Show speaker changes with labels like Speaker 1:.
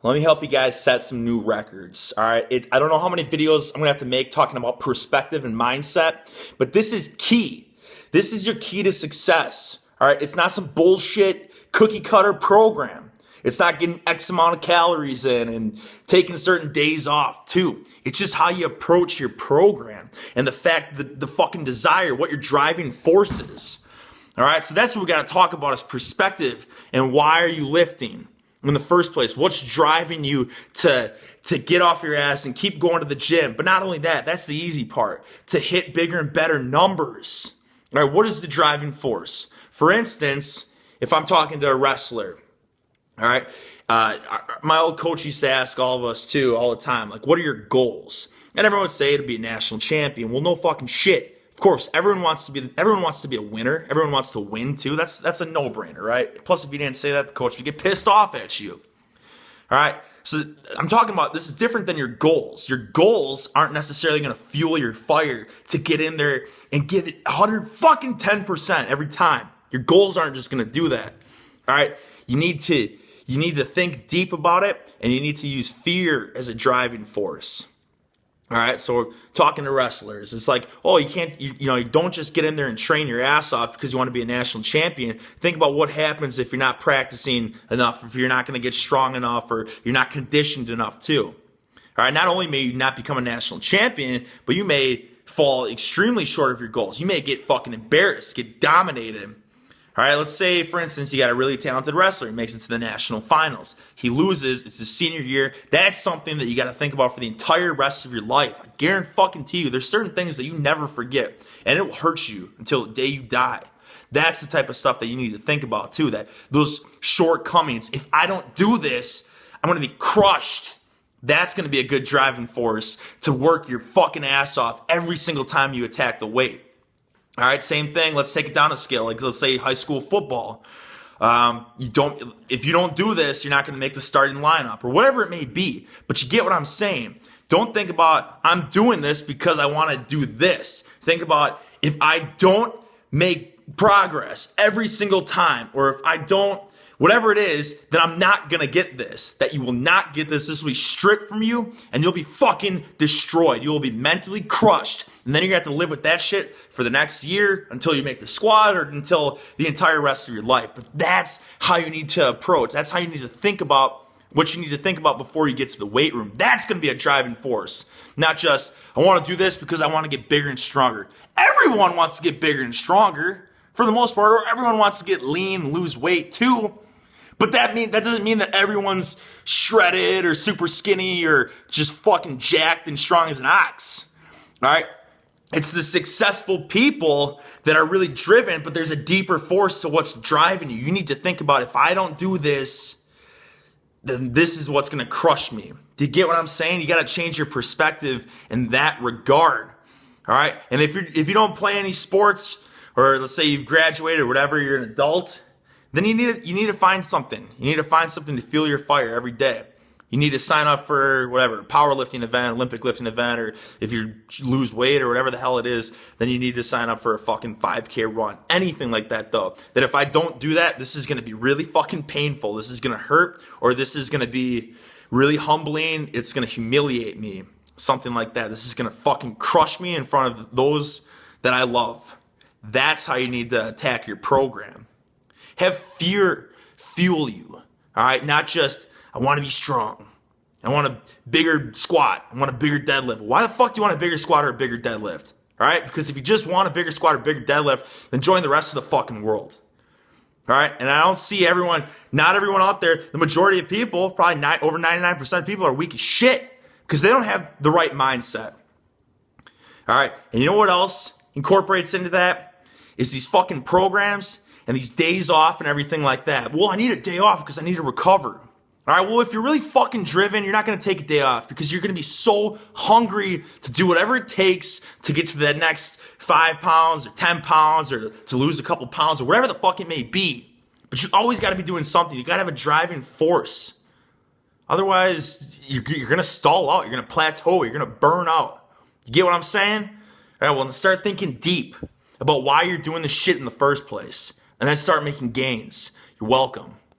Speaker 1: Let me help you guys set some new records. All right. I don't know how many videos I'm going to have to make talking about perspective and mindset, but this is key. This is your key to success. All right. It's not some bullshit cookie cutter program. It's not getting X amount of calories in and taking certain days off too. It's just how you approach your program and the fact that the fucking desire, what your driving force is. All right. So that's what we got to talk about is perspective and why are you lifting? In the first place, what's driving you to get off your ass and keep going to the gym? But not only that, that's the easy part, to hit bigger and better numbers. All right, what is the driving force? For instance, if I'm talking to a wrestler, all right, my old coach used to ask all of us too, all the time, like, what are your goals? And everyone would say to be a national champion. Well, no fucking shit. Of course, everyone wants to be a winner. Everyone wants to win too. That's a no-brainer, right? Plus, if you didn't say that, the coach would get pissed off at you. All right. So I'm talking about this is different than your goals. Your goals aren't necessarily going to fuel your fire to get in there and give it 110% every time. Your goals aren't just going to do that. All right. You need to think deep about it, and you need to use fear as a driving force. All right, so we're talking to wrestlers. It's like, oh, you can't, you don't just get in there and train your ass off because you want to be a national champion. Think about what happens if you're not practicing enough, if you're not going to get strong enough, or you're not conditioned enough too. All right, not only may you not become a national champion, but you may fall extremely short of your goals. You may get fucking embarrassed, get dominated. All right, let's say, for instance, you got a really talented wrestler. He makes it to the national finals. He loses. It's his senior year. That's something that you got to think about for the entire rest of your life. I guarantee you, there's certain things that you never forget, and it will hurt you until the day you die. That's the type of stuff that you need to think about, too, that those shortcomings. If I don't do this, I'm going to be crushed. That's going to be a good driving force to work your fucking ass off every single time you attack the weight. All right, same thing. Let's take it down a scale. Like, let's say high school football. If you don't do this, you're not going to make the starting lineup or whatever it may be. But you get what I'm saying. Don't think about, I'm doing this because I want to do this. Think about, if I don't make progress every single time, or if I don't, whatever it is, then I'm not going to get this. That you will not get this. This will be stripped from you, and you'll be fucking destroyed. You will be mentally crushed. And then you're going to have to live with that shit for the next year until you make the squad or until the entire rest of your life. But that's how you need to approach. That's how you need to think about what you need to think about before you get to the weight room. That's going to be a driving force. Not just, I want to do this because I want to get bigger and stronger. Everyone wants to get bigger and stronger for the most part, or everyone wants to get lean, lose weight too. But that doesn't mean that everyone's shredded or super skinny or just fucking jacked and strong as an ox. All right? It's the successful people that are really driven, but there's a deeper force to what's driving you. You need to think about, if I don't do this, then this is what's going to crush me. Do you get what I'm saying? You got to change your perspective in that regard. All right? And if you don't play any sports, or let's say you've graduated or whatever, you're an adult, then you need to find something. You need to find something to fuel your fire every day. You need to sign up for whatever, powerlifting event, Olympic lifting event, or if you lose weight or whatever the hell it is, then you need to sign up for a fucking 5K run. Anything like that, though. That if I don't do that, this is going to be really fucking painful. This is going to hurt, or this is going to be really humbling. It's going to humiliate me. Something like that. This is going to fucking crush me in front of those that I love. That's how you need to attack your program. Have fear fuel you. All right? Not just, I want to be strong. I want a bigger squat. I want a bigger deadlift. Why the fuck do you want a bigger squat or a bigger deadlift? All right? Because if you just want a bigger squat or a bigger deadlift, then join the rest of the fucking world. All right? And I don't see not everyone out there, the majority of people, probably over 99% of people are weak as shit because they don't have the right mindset. All right? And you know what else incorporates into that? Is these fucking programs and these days off and everything like that. Well, I need a day off because I need to recover. All right, well, if you're really fucking driven, you're not going to take a day off because you're going to be so hungry to do whatever it takes to get to that next 5 pounds or 10 pounds or to lose a couple pounds or whatever the fuck it may be. But you always got to be doing something. You got to have a driving force. Otherwise, you're going to stall out. You're going to plateau. You're going to burn out. You get what I'm saying? All right, well, then start thinking deep about why you're doing this shit in the first place. And then start making gains. You're welcome.